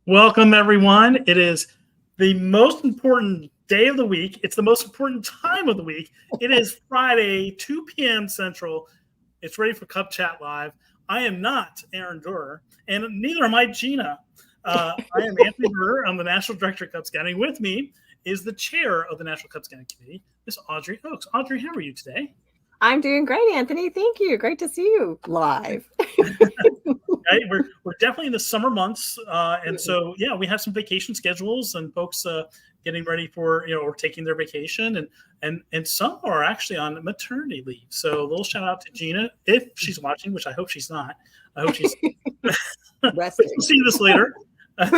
Welcome, everyone. It is the most important day of the week. It's the most important time of the week. It is Friday, 2 p.m. Central. It's ready for Cub Chat Live. I am not Aaron Durer, and neither am I Gina. I am Anthony Durer. I'm the National Director of Cub Scouting. With me is the chair of the National Cub Scouting Committee, Miss Audrey Oakes. Audrey, how are you today? I'm doing great, Anthony. Thank you. Great to see you live. Right? We're definitely in the summer months, and so we have some vacation schedules and folks getting ready for or taking their vacation, and some are actually on maternity leave. So a little shout out to Gina if she's watching, which I hope she's not. I hope she's resting. We'll see this later. I'm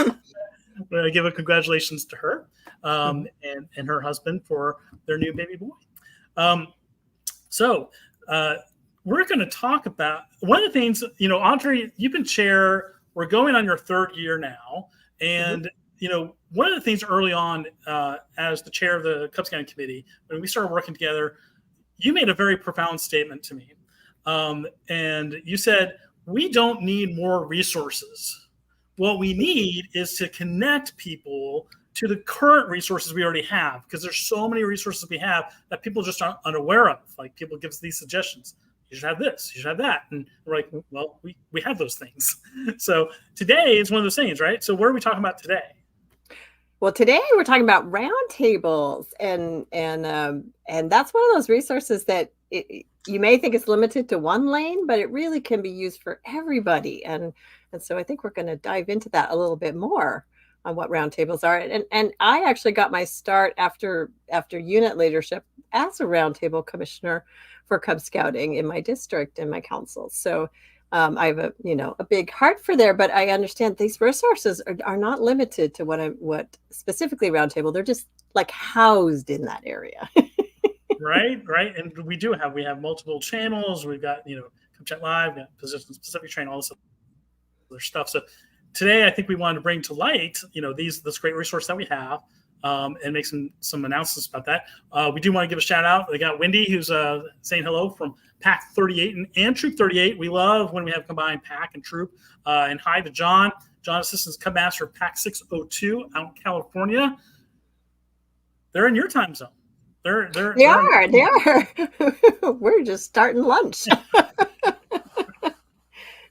going to give a congratulations to her and her husband for their new baby boy. So we're going to talk about one of the things, Audrey, you've been chair. We're going on your third year now. And, one of the things early on as the chair of the Cub Scouting Committee, when we started working together, you made a very profound statement to me. And you said, we don't need more resources. What we need is to connect people to the current resources we already have, because there's so many resources we have that people just aren't unaware of. Like people give us these suggestions. You should have this, you should have that. And we're like, well, we have those things. So today is one of those things, right? So what are we talking about today? Well, today we're talking about roundtables, and that's one of those resources that you may think it's limited to one lane, but it really can be used for everybody. And so I think we're going to dive into that a little bit more on what roundtables are. And I actually got my start after unit leadership as a roundtable commissioner for Cub Scouting in my district and my council. So I have a big heart for there, but I understand these resources are not limited to what specifically roundtable. They're just like housed in that area. Right. And we have multiple channels. We've got, Cub Chat Live, we've got position specific training, all this other stuff. So today, I think we wanted to bring to light, this great resource that we have, and make some announcements about that. We do want to give a shout out. We got Wendy, who's saying hello from Pack 38 and Troop 38. We love when we have combined Pack and Troop. And hi to John, Assistant Cub Master, Pack 602 out in California. They're in your time zone. They are. We're just starting lunch.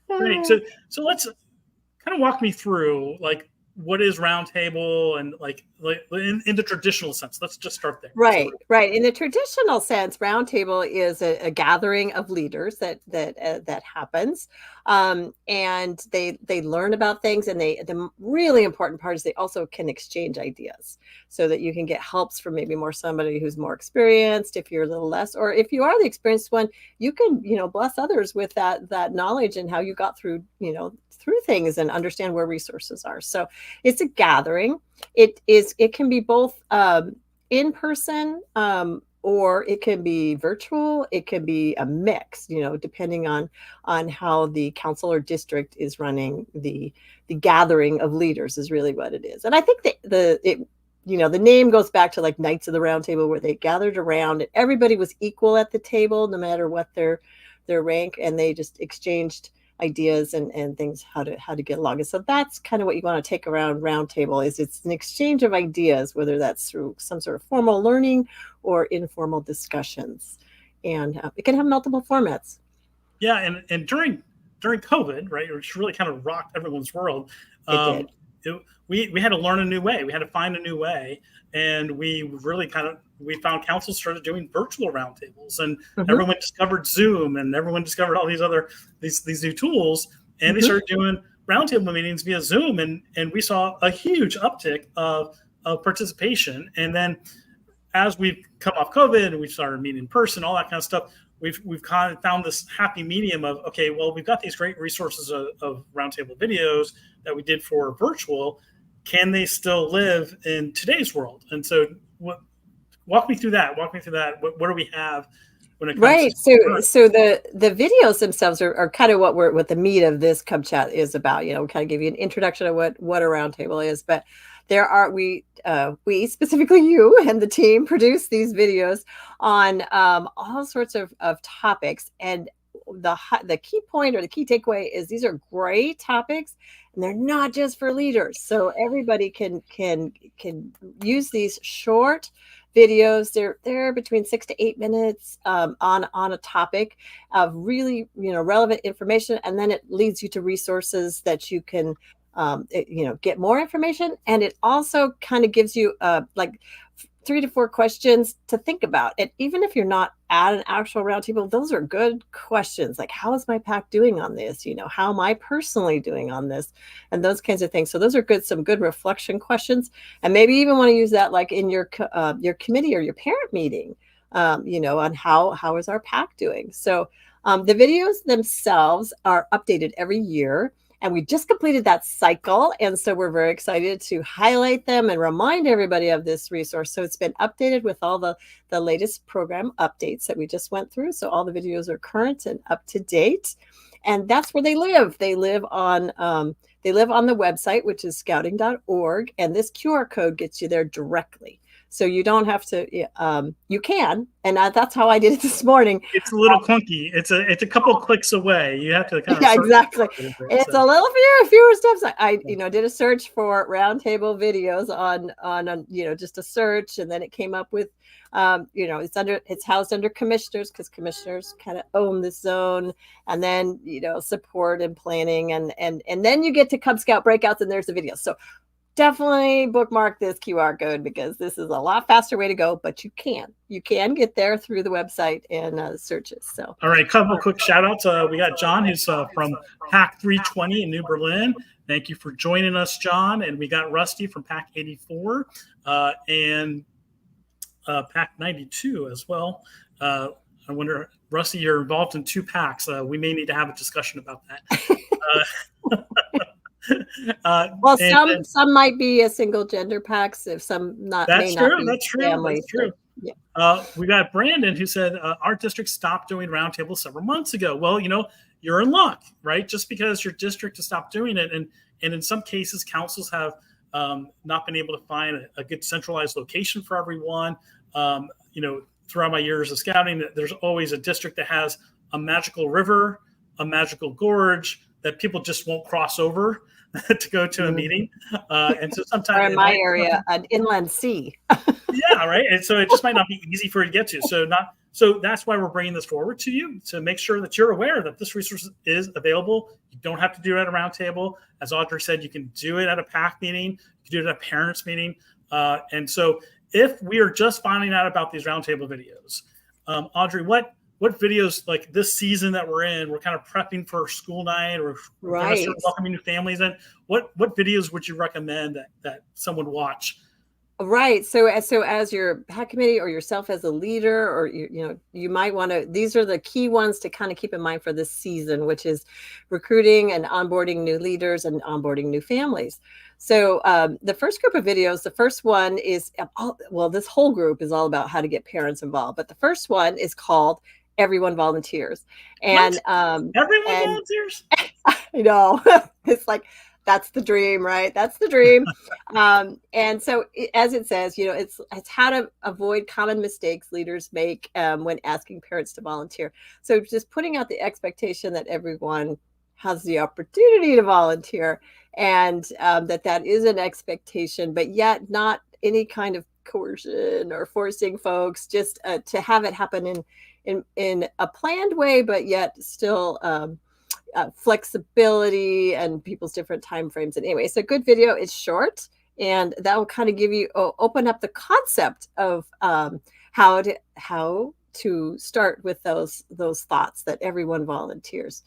Great. So let's kind of walk me through like what is roundtable and like in the traditional sense. Let's just start there. Right. In the traditional sense, roundtable is a gathering of leaders that happens, and they learn about things, and the really important part is they also can exchange ideas, so that you can get helps from maybe somebody who's more experienced. If you're a little less, or if you are the experienced one, you can bless others with that knowledge and how you got through things and understand where resources are. So it's a gathering. It can be both in person, or it can be virtual. It can be a mix, depending on how the council or district is running the gathering of leaders is really what it is. And I think the name goes back to like Knights of the Round Table, where they gathered around and everybody was equal at the table, no matter what their rank, and they just exchanged ideas and things, how to get along. And so that's kind of what you want to take around roundtable, is it's an exchange of ideas, whether that's through some sort of formal learning or informal discussions, and it can have multiple formats. Yeah, and during COVID, right, which really kind of rocked everyone's world, we had to learn a new way. We had to find a new way, and we found councils started doing virtual roundtables, and everyone discovered Zoom, and everyone discovered all these new tools, and they started doing roundtable meetings via Zoom, and we saw a huge uptick of participation. And then as we've come off COVID and we've started meeting in person, all that kind of stuff, we've kind of found this happy medium of, okay, well, we've got these great resources of roundtable videos that we did for virtual. Can they still live in today's world? And so walk me through that. What do we have when it comes to so the videos themselves are kind of what the meat of this Cub Chat is about. We kind of give you an introduction of what a roundtable is, but there are we specifically, you and the team, produce these videos on all sorts of topics, and the key point or the key takeaway is these are great topics, and they're not just for leaders. So everybody can use these short videos. They're between 6 to 8 minutes on a topic of really relevant information, and then it leads you to resources that you can get more information, and it also kind of gives you like 3 to 4 questions to think about. And even if you're not at an actual roundtable, those are good questions. Like, how is my PAC doing on this? How am I personally doing on this? And those kinds of things. So those are some good reflection questions. And maybe you even want to use that like in your committee or your parent meeting, on how is our PAC doing? So the videos themselves are updated every year. And we just completed that cycle. And so we're very excited to highlight them and remind everybody of this resource. So it's been updated with all the latest program updates that we just went through. So all the videos are current and up to date. And that's where they live. They live on the website, which is scouting.org. And this QR code gets you there directly. So you don't have to, you can. And that's how I did it this morning. It's a little clunky. It's a couple clicks away. You have to kind of. Yeah, exactly. It's a little fewer steps. I did a search for roundtable videos on just a search. And then it came up with, it's housed under commissioners, because commissioners kind of own this zone, and then, support and planning. And then you get to Cub Scout breakouts, and there's the video. So definitely bookmark this QR code, because this is a lot faster way to go, but you can get there through the website and searches. So, all right, couple quick shout outs. We got John, who's from PAC 320 in New Berlin. Thank you for joining us, John. And we got Rusty from PAC 84 and PAC 92 as well. I wonder, Rusty, you're involved in 2 PACs. We may need to have a discussion about that. Well, some might be a single gender PACs, if some not. That's true. That's true. Families, that's true. Yeah. We got Brandon, who said our district stopped doing roundtables several months ago. Well, you're in luck, right? Just because your district has stopped doing it, and in some cases, councils have not been able to find a good centralized location for everyone. Throughout my years of scouting, there's always a district that has a magical river, a magical gorge that people just won't cross over to go to a meeting. And so sometimes, or in my area, an inland sea. Yeah, right. And so it just might not be easy for you to get to. So that's why we're bringing this forward to you, to make sure that you're aware that this resource is available. You don't have to do it at a roundtable. As Audrey said, you can do it at a PAC meeting. You can do it at a parents meeting. And so if we are just finding out about these roundtable videos, Audrey, what videos, like this season that we're in, we're kind of prepping for school night, or right, welcoming new families in. What videos would you recommend that someone watch? Right. So as your PAC committee, or yourself as a leader, or you might want to, these are the key ones to kind of keep in mind for this season, which is recruiting and onboarding new leaders and onboarding new families. So the first group of videos, the first one is, this whole group is all about how to get parents involved, but the first one is called Everyone Volunteers. And everyone volunteers? I know. It's like, that's the dream, right? That's the dream. And so, as it says, it's how to avoid common mistakes leaders make when asking parents to volunteer. So just putting out the expectation that everyone has the opportunity to volunteer, and that is an expectation, but yet not any kind of coercion or forcing folks, just to have it happen in a planned way, but yet still flexibility and people's different time frames. And anyway, it's a good video. It's short, and that will kind of give you open up the concept of how to start with those thoughts that everyone volunteers.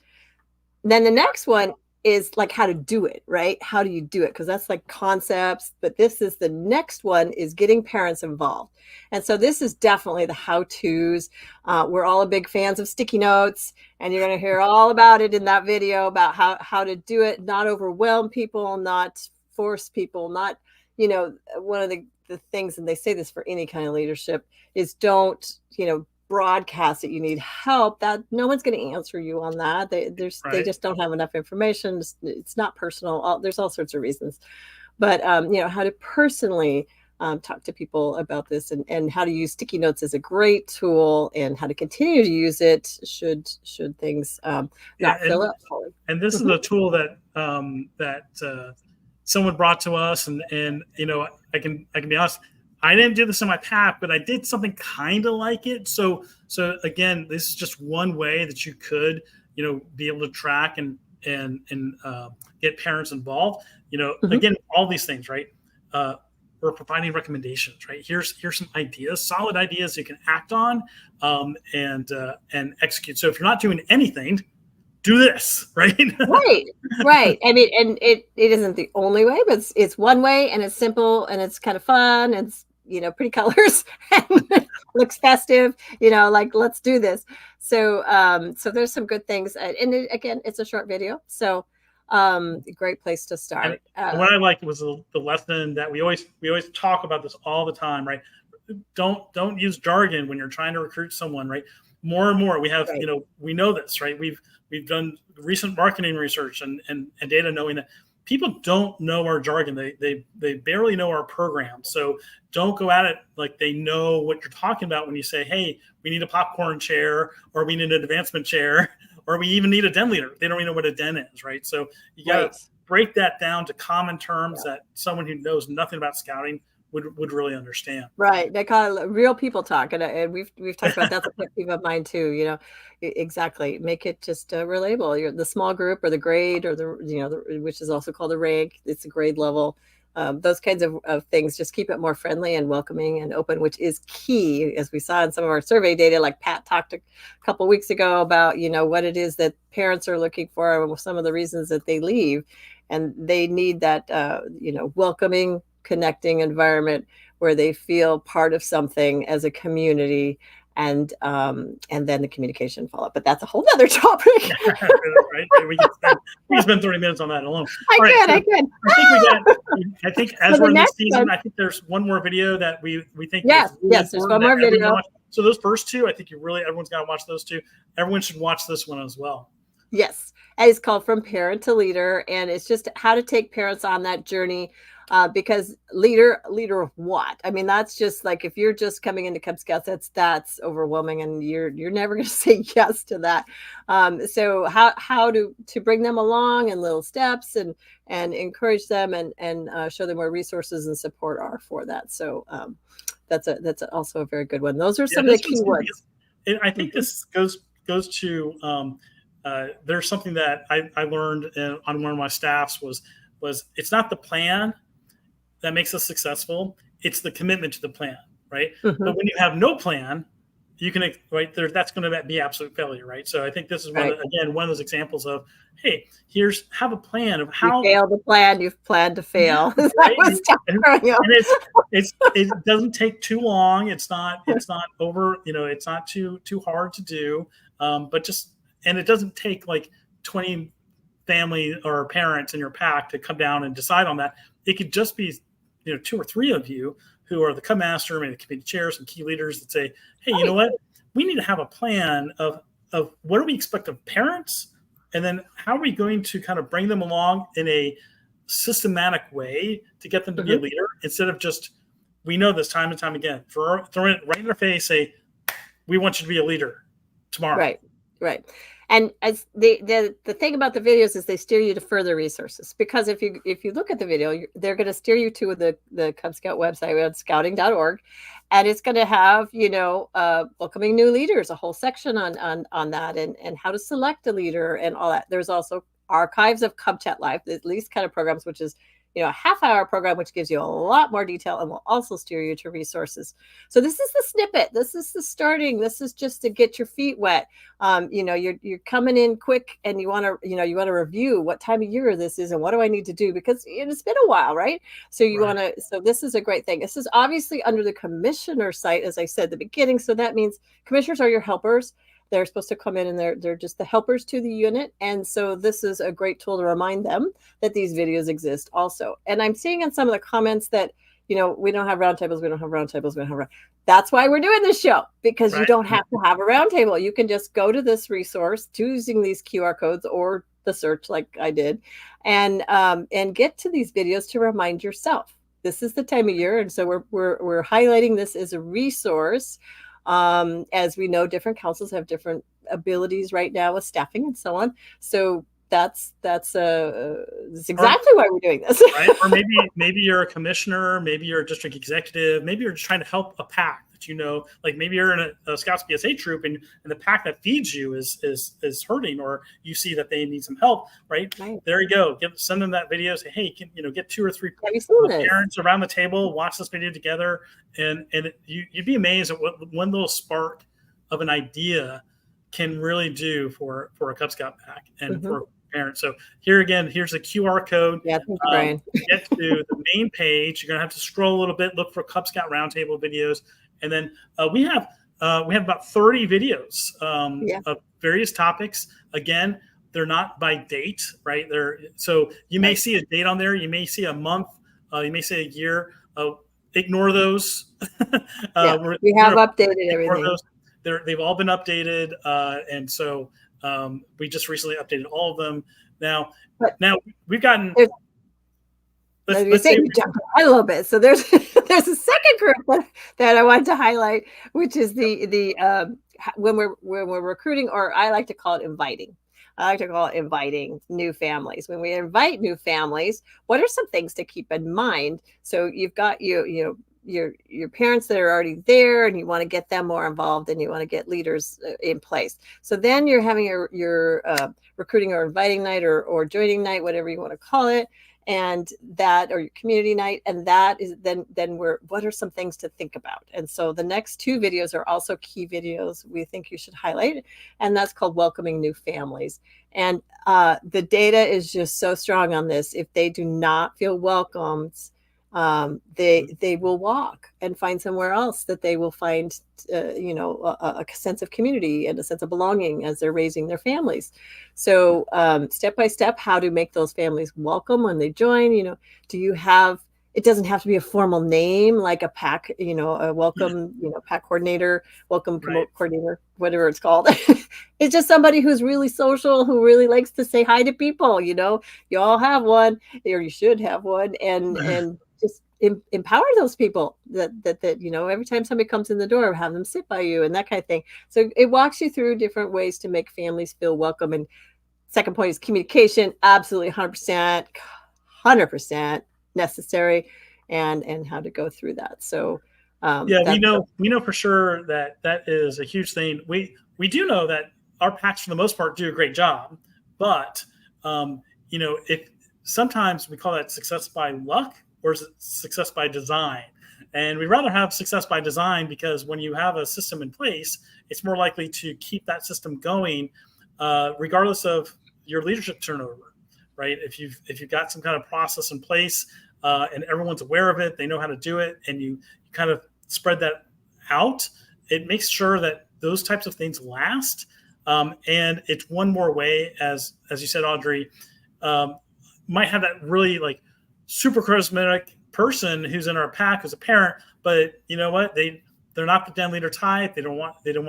And then the next one is like how to do it, right? How do you do it? Because that's like concepts, but the next one is getting parents involved. And so this is definitely the how-tos. We're all big fans of sticky notes, and you're going to hear all about it in that video, about how to do it, not overwhelm people, not force people, not, one of the things, and they say this for any kind of leadership, is don't, broadcast that you need help. That no one's going to answer you on that. They just don't have enough information. It's not personal. There's all sorts of reasons, but how to personally talk to people about this, and how to use sticky notes is a great tool, and how to continue to use it should things not fill up fully. And this is a tool that that someone brought to us, and I can be honest. I didn't do this in my pack, but I did something kind of like it. So again, this is just one way that you could, be able to track and get parents involved. Again, all these things, right? We're providing recommendations, right? Here's some ideas, solid ideas you can act on, and execute. So if you're not doing anything, do this, right? Right. I mean, and it isn't the only way, but it's one way, and it's simple, and it's kind of fun, and it's pretty colors, and looks festive, like, let's do this. So there's some good things, and again, it's a short video, so great place to start. And what I liked was the lesson that we always talk about this all the time, right? Don't use jargon when you're trying to recruit someone, right? More and more we have, we know this, right? We've done recent marketing research and data knowing that people don't know our jargon. They barely know our program. So don't go at it like they know what you're talking about when you say, hey, we need a popcorn chair, or we need an advancement chair, or we even need a den leader. They don't even know what a den is, right? So you got to break that down to common terms that someone who knows nothing about scouting would really understand. Right. They call it real people talk. And we've talked about that's a pet peeve of mine too, exactly. Make it just relatable. You're the small group, or the grade, or which is also called a rank. It's a grade level. Those kinds of things, just keep it more friendly and welcoming and open, which is key, as we saw in some of our survey data. Like Pat talked a couple of weeks ago about, what it is that parents are looking for, and some of the reasons that they leave, and they need that, welcoming, connecting environment where they feel part of something as a community, and then the communication follow-up. But that's a whole other topic. Right? We can spend 30 minutes on that alone. I can. I think as we're in this season, I think there's one more video that we think. Yes, there's one more video. So those first two, I think everyone's got to watch those two. Everyone should watch this one as well. Yes, and it's called From Parent to Leader, and it's just how to take parents on that journey. Because leader of what? I mean, that's just like, if you're just coming into Cub Scouts, that's overwhelming, and you're never going to say yes to that. So how to bring them along in little steps, and encourage them, and show them where resources and support are for that. So that's also a very good one. Those are some of the key words. I think this goes to there's something that I learned on one of my staffs was it's not the plan that makes us successful. It's the commitment to the plan, right? Mm-hmm. But when you have no plan, you can, right there, that's going to be absolute failure, right? So I think this is one of those examples of, hey, have a plan of how you fail to plan, you've planned to fail. Right? It doesn't take too long. It's not over, it's not too hard to do. But it doesn't take like 20 family or parents in your pack to come down and decide on that. It could just be, 2 or 3 of you who are the Cub Master, maybe the committee chairs and key leaders that say, hey, you know what? We need to have a plan of what do we expect of parents? And then how are we going to kind of bring them along in a systematic way to get them to be a leader, instead of just, we know this time and time again, throwing it right in their face, say, we want you to be a leader tomorrow. Right. And as the thing about the videos is they steer you to further resources, because if you look at the video, they're going to steer you to the Cub Scout website at scouting.org, and it's going to have welcoming new leaders, a whole section on that, and how to select a leader and all that. There's also archives of Cub Chat Live, at least kind of programs, which is a half-hour program, which gives you a lot more detail and will also steer you to resources. So this is the snippet. This is the starting. This is just to get your feet wet. You're coming in quick, and you want to review what time of year this is and what do I need to do, because it's been a while, right? So so this is a great thing. This is obviously under the commissioner site, as I said at the beginning. So that means commissioners are your helpers. They're supposed to come in, and they're just the helpers to the unit. And so this is a great tool to remind them that these videos exist also. And I'm seeing in some of the comments that, we don't have roundtables. We don't have roundtables. We don't have That's why we're doing this show, because you don't have to have a roundtable. You can just go to this resource using these QR codes or the search like I did, and get to these videos to remind yourself. This is the time of year. And so we're highlighting this as a resource. As we know, different councils have different abilities right now with staffing and so on. So that's exactly why we're doing this. Right? Or maybe you're a commissioner, maybe you're a district executive, maybe you're just trying to help a pack that like maybe you're in a Scouts BSA troop and the pack that feeds you is hurting, or you see that they need some help, right? There you go. Send them that video. Say, hey, get 2 or 3 parents around the table, watch this video together, and you'd be amazed at what one little spark of an idea can really do for a Cub Scout pack and for parents. So here's a QR code. Yeah, thank you, Brian. Get to the main page. You're gonna have to scroll a little bit, look for Cub Scout Roundtable videos, and then we have about 30 videos of various topics. Again, they're not by date, right? So you may see a date on there, you may see a month, you may see a year. Ignore those. We have updated everything. They've all been updated, and so we just recently updated all of them. Now we've gotten. Let's say we jumped a little bit. So there's a second group that I want to highlight, which is the when we're recruiting, or I like to call it inviting. I like to call it inviting new families. When we invite new families, what are some things to keep in mind? So you've got your parents that are already there, and you want to get them more involved, and you want to get leaders in place. So then you're having your recruiting or inviting night or joining night, whatever you want to call it, and that, or your community night, and that is then what are some things to think about? And so the next 2 videos are also key videos we think you should highlight, and that's called Welcoming New Families. And the data is just so strong on this. If they do not feel welcomed, they will walk and find somewhere else that they will find a sense of community and a sense of belonging as they're raising their families. So step by step, how to make those families welcome when they join. Do you have, it doesn't have to be a formal name like a pack, a welcome, pack coordinator, welcome coordinator, whatever it's called. It's just somebody who's really social, who really likes to say hi to people. You all have one, or you should have one, and just empower those people that every time somebody comes in the door, have them sit by you and that kind of thing. So it walks you through different ways to make families feel welcome. And second point is communication, absolutely 100% necessary, and how to go through that. So we know for sure that is a huge thing. We do know that our packs for the most part do a great job, but if sometimes we call that success by luck, or is it success by design? And we'd rather have success by design, because when you have a system in place, it's more likely to keep that system going, regardless of your leadership turnover, right? If you've got some kind of process in place, and everyone's aware of it, they know how to do it, and you kind of spread that out, it makes sure that those types of things last. And it's one more way, as you said, Audrey, might have that really super charismatic person who's in our pack as a parent, but you know what? They're not the den leader type. They don't want, they're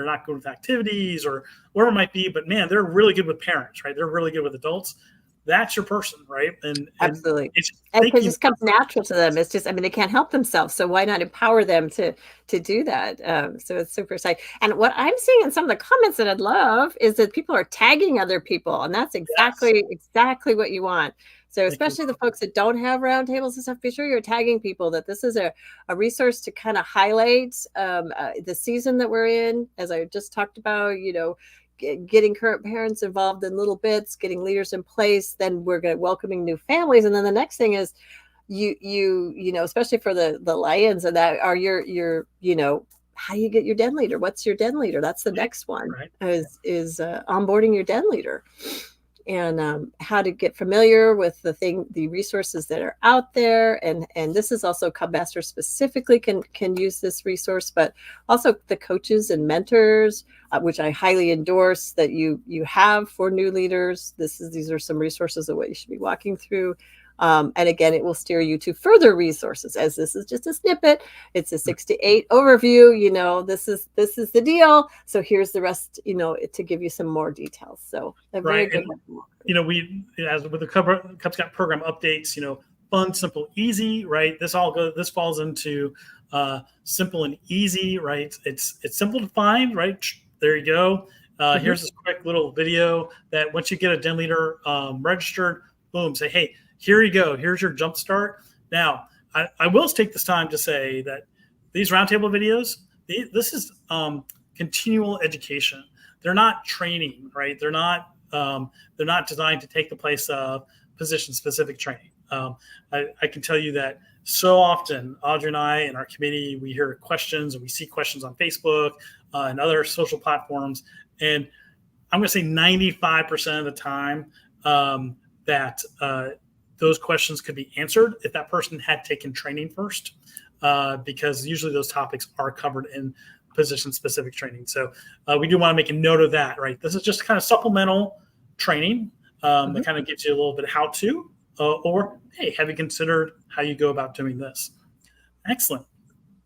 not good with activities or whatever it might be, but man, they're really good with parents, right? They're really good with adults. That's your person, right? And absolutely. And it just comes natural to them. It's just, they can't help themselves. So why not empower them to do that? So it's super exciting. And what I'm seeing in some of the comments that I'd love is that people are tagging other people. And that's exactly what you want. So especially the folks that don't have roundtables and stuff, be sure you're tagging people that this is a resource to kind of highlight the season that we're in, as I just talked about, getting current parents involved in little bits, getting leaders in place. Then we're going to welcoming new families. And then the next thing is you especially for the Lions, and that are your how do you get your den leader? What's your den leader? That's the next one, is onboarding your den leader. And how to get familiar with the resources that are out there. And this is also Cub Master specifically can use this resource, but also the coaches and mentors, which I highly endorse that you have for new leaders. These are some resources of what you should be walking through. And again, it will steer you to further resources, as this is just a snippet. It's a 6 to 8 overview. This is the deal. So here's the rest, to give you some more details. So a very good one. We, as with the Cub Scout program updates, fun, simple, easy, right? This falls into simple and easy, right? It's simple to find, right? There you go. Here's this quick little video that once you get a den leader registered, boom, say, hey, here you go. Here's your jump start. Now, I will take this time to say that these roundtable videos, this is continual education. They're not training, right? They're not designed to take the place of position-specific training. I can tell you that so often, Audrey and I and our committee, we hear questions and we see questions on Facebook and other social platforms. And I'm going to say 95% of the time that those questions could be answered if that person had taken training first, because usually those topics are covered in position-specific training. So we do want to make a note of that, right? This is just kind of supplemental training that kind of gives you a little bit of how-to, or, hey, have you considered how you go about doing this? Excellent.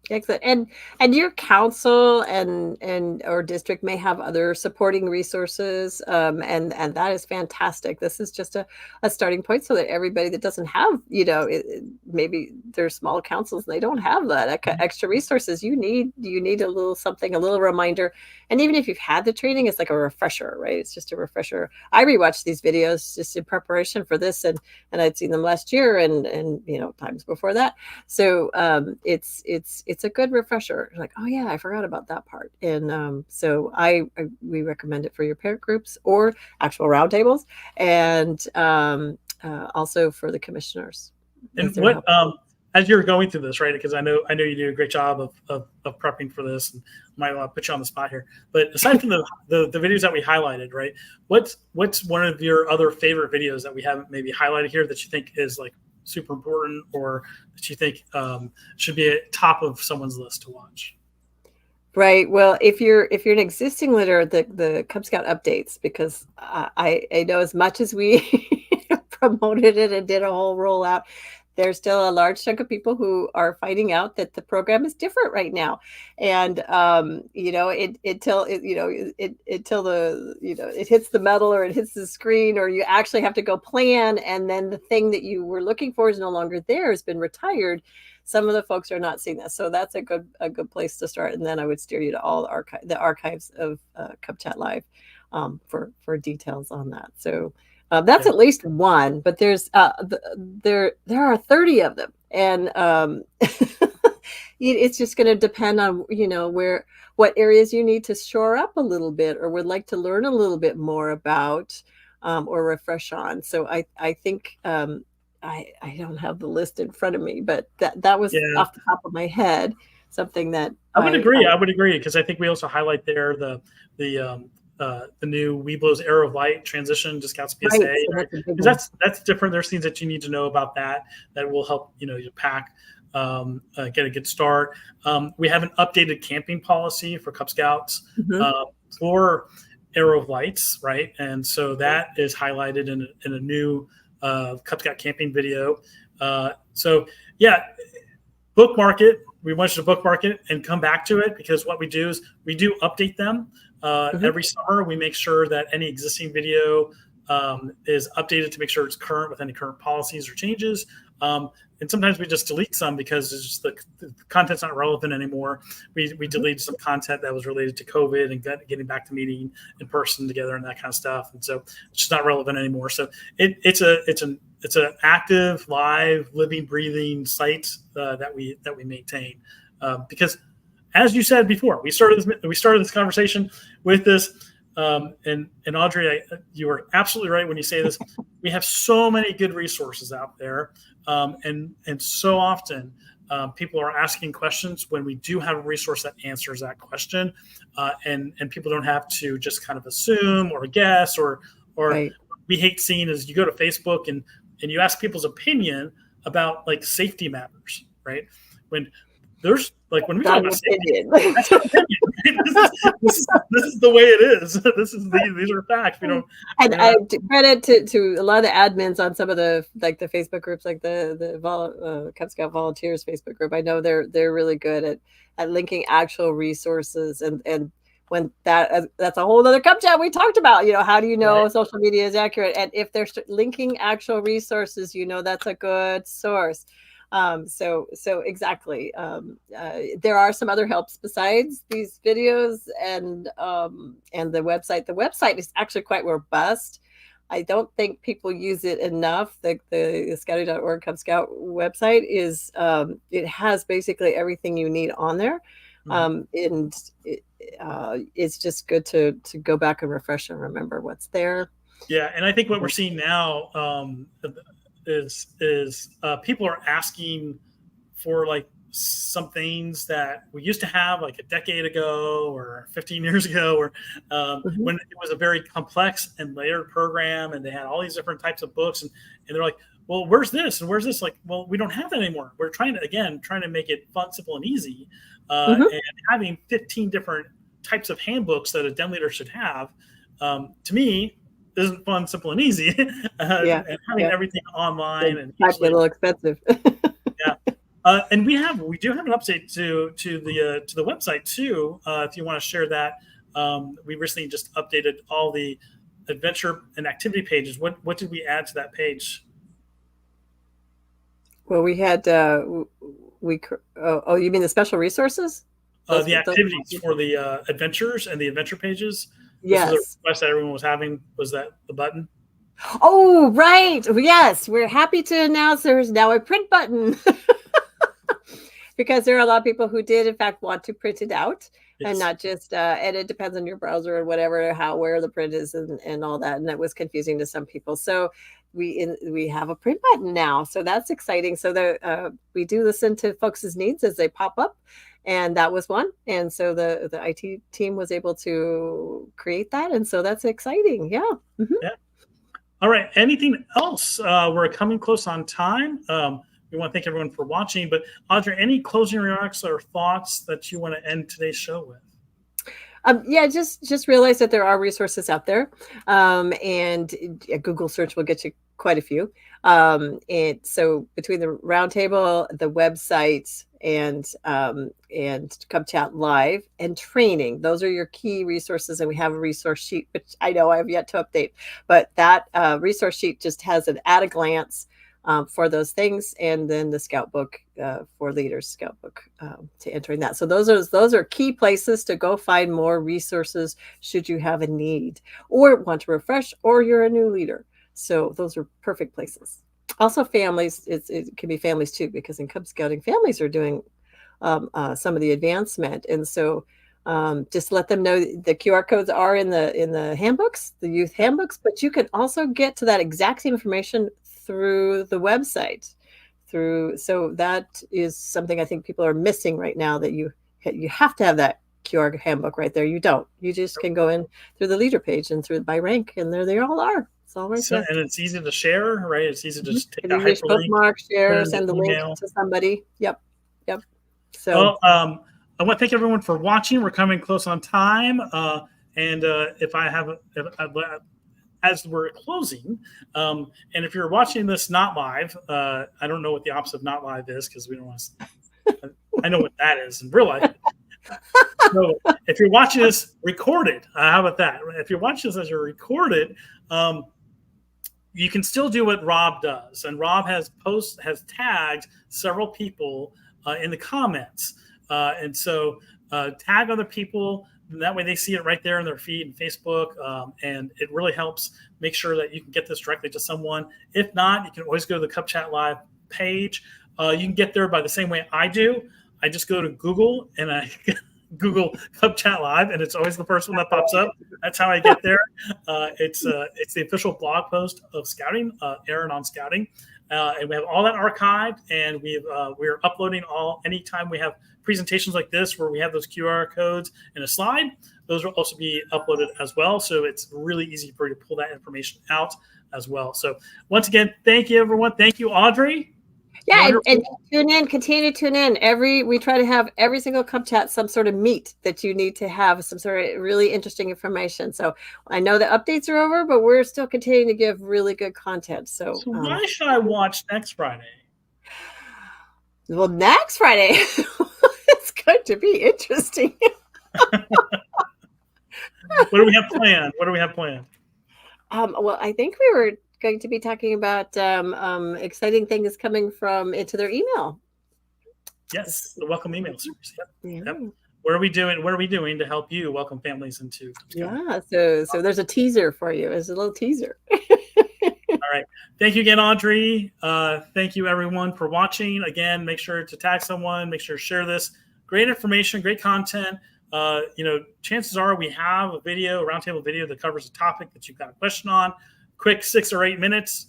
Excellent. And your council and or district may have other supporting resources, and that is fantastic. This is just a starting point so that everybody that doesn't have, maybe they're small councils and they don't have that extra resources. You need a little something, a little reminder. And even if you've had the training, it's like a refresher, right? It's just a refresher. I rewatched these videos just in preparation for this, and I'd seen them last year and times before that. So it's a good refresher. Like, oh yeah, I forgot about that part. And so we recommend it for your parent groups or actual roundtables, and also for the commissioners. And what as you're going through this, right? Because I know you do a great job of prepping for this, and might want to put you on the spot here. But aside from the videos that we highlighted, right? What's one of your other favorite videos that we haven't maybe highlighted here that you think is like super important, or that you think should be at top of someone's list to watch? Right. Well, if you're an existing leader, the Cub Scout updates, because I know as much as we promoted it and did a whole rollout, there's still a large chunk of people who are finding out that the program is different right now, and until it hits the metal or it hits the screen, or you actually have to go plan, and then the thing that you were looking for is no longer there, has been retired. Some of the folks are not seeing this, so that's a good place to start. And then I would steer you to all the archives of Cub Chat Live for details on that. So. That's at least one, but there are 30 of them, and it's just going to depend on what areas you need to shore up a little bit, or would like to learn a little bit more about, or refresh on. So I think I don't have the list in front of me, but that was off the top of my head something that I would agree, because I think we also highlight there the new Weeblo's Arrow of Light transition to Scouts PSA. Right? So that's different. There's things that you need to know about that will help you pack, get a good start. We have an updated camping policy for Cub Scouts for Arrow of Lights, right? And so that is highlighted in a new Cub Scout camping video. So yeah, bookmark it. We want you to bookmark it and come back to it, because what we do is we do update them every summer. We make sure that any existing video is updated to make sure it's current with any current policies or changes. And sometimes we just delete some because it's just the content's not relevant anymore. We deleted some content that was related to COVID and getting back to meeting in person together and that kind of stuff. And so it's just not relevant anymore. So it's an active, live, living, breathing site that we maintain, because, as you said before, we started this conversation with this, and Audrey, you are absolutely right when you say this. We have so many good resources out there, and so often people are asking questions when we do have a resource that answers that question, and people don't have to just kind of assume or guess or right. We hate seeing is you go to Facebook and you ask people's opinion about like safety matters, right? When there's like when we talk about safety, that's an opinion, right? This is the way it is. These are facts. We don't. And I credit to a lot of the admins on some of the Facebook groups, like the Cub Scout Volunteers Facebook group. I know they're really good at linking actual resources, and when that's a whole other Cub Chat we talked about. How do you know right. Social media is accurate? And if they're linking actual resources, that's a good source. So exactly. There are some other helps besides these videos and the website. The website is actually quite robust. I don't think people use it enough. The scouting.org Cub Scout website is it has basically everything you need on there. And it's just good to go back and refresh and remember what's there. Yeah, and I think what we're seeing now is people are asking for like some things that we used to have like a decade ago or 15 years ago, or when it was a very complex and layered program, and they had all these different types of books, and they're like, well, where's this and where's this? Like, well, we don't have that anymore. We're trying to make it fun, simple, and easy, and having 15 different types of handbooks that a den leader should have. To me, isn't fun, simple, and easy. And having everything online and actually a little expensive. And we do have an update to the website too. If you want to share that, we recently just updated all the adventure and activity pages. What did we add to that page? Well, we had you mean the special resources? The activities for the adventures and the adventure pages. Yes. The request that everyone was having was that the button. Oh, right. Yes. We're happy to announce there's now a print button because there are a lot of people who did, in fact, want to print it out and not just, and it depends on your browser or whatever, where the print is and all that. And that was confusing to some people. So we have a print button now. So that's exciting. So we do listen to folks' needs as they pop up. And that was one. And so the IT team was able to create that. And so that's exciting. Yeah. Yeah. All right. Anything else? We're coming close on time. We want to thank everyone for watching. But Audrey, any closing remarks or thoughts that you want to end today's show with? Just realize that there are resources out there. And a Google search will get you quite a few. And so between the Roundtable, the website, and Cub Chat Live and training, those are your key resources. And we have a resource sheet, which I know I have yet to update, but that resource sheet just has an at a glance for those things, and then the Scout book for leaders, Scout book to entering that. So those are key places to go find more resources should you have a need or want to refresh, or you're a new leader. So those are perfect places. Also, families, it can be families too, because in Cub Scouting, families are doing some of the advancement, and so just let them know the QR codes are in the handbooks, the youth handbooks, but you can also get to that exact same information through the website. So that is something I think people are missing right now, that you have to have that QR handbook right there. You don't. You just can go in through the leader page and through by rank, and there they all are. It's all right there. And it's easy to share, right? It's easy to just take a hyperlink, bookmark, share, send the link to somebody. Yep. So I want to thank everyone for watching. We're coming close on time, and as we're closing, and if you're watching this not live, I don't know what the opposite of not live is, because we don't want to. I know what that is in real life. So if you're watching this recorded, how about that? If you're watching this as you're recorded, you can still do what Rob does, and Rob has tagged several people in the comments, and so tag other people. That way they see it right there in their feed and Facebook, and it really helps make sure that you can get this directly to someone. If not, you can always go to the Cub Chat Live page. You can get there by the same way I do. I just go to Google and I Google Cub Chat Live, and it's always the first one that pops up. That's how I get there. It's the official blog post of Scouting, Aaron on Scouting, and we have all that archived, and we're uploading anytime we have presentations like this where we have those QR codes in a slide. Those will also be uploaded as well, so it's really easy for you to pull that information out as well. So once again, thank you, everyone. Thank you, Audrey. Yeah, and tune in, continue to tune in. We try to have every single Cub Chat some sort of meat that you need to have some sort of really interesting information. So I know the updates are over, but we're still continuing to give really good content. So why should I watch next Friday? Well, next Friday, it's going to be interesting. What do we have planned? Well, I think we were going to be talking about exciting things coming from into their email. Yes, the welcome email series. Yep. Yeah. Yep. What are we doing to help you welcome families into Cub Scouting? Yeah, so there's a teaser for you. There's a little teaser. All right. Thank you again, Audrey. Thank you, everyone, for watching. Again, make sure to tag someone. Make sure to share this. Great information, great content. Chances are we have a roundtable video that covers a topic that you've got a question on. Quick 6 or 8 minutes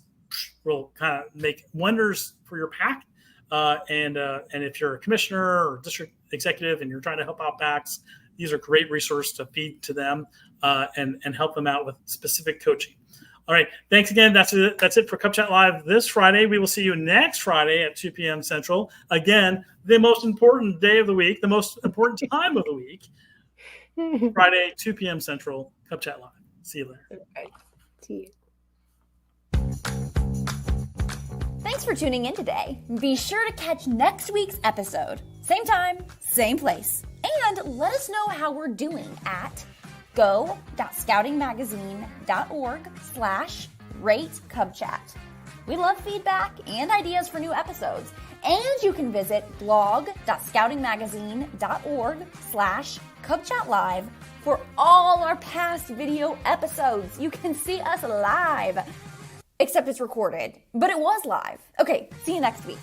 will kind of make wonders for your pack. And if you're a commissioner or district executive and you're trying to help out PACs, these are great resources to feed to them and help them out with specific coaching. All right. Thanks again. That's it for Cub Chat Live this Friday. We will see you next Friday at 2 p.m. Central. Again, the most important day of the week, the most important time of the week. Friday, 2 p.m. Central, Cub Chat Live. See you later. Okay. See you. Thanks for tuning in today. Be sure to catch next week's episode. Same time, same place. And let us know how we're doing at go.scoutingmagazine.org/ratecubchat. We love feedback and ideas for new episodes. And you can visit blog.scoutingmagazine.org/cubchatlive for all our past video episodes. You can see us live. Except it's recorded, but it was live. Okay, see you next week.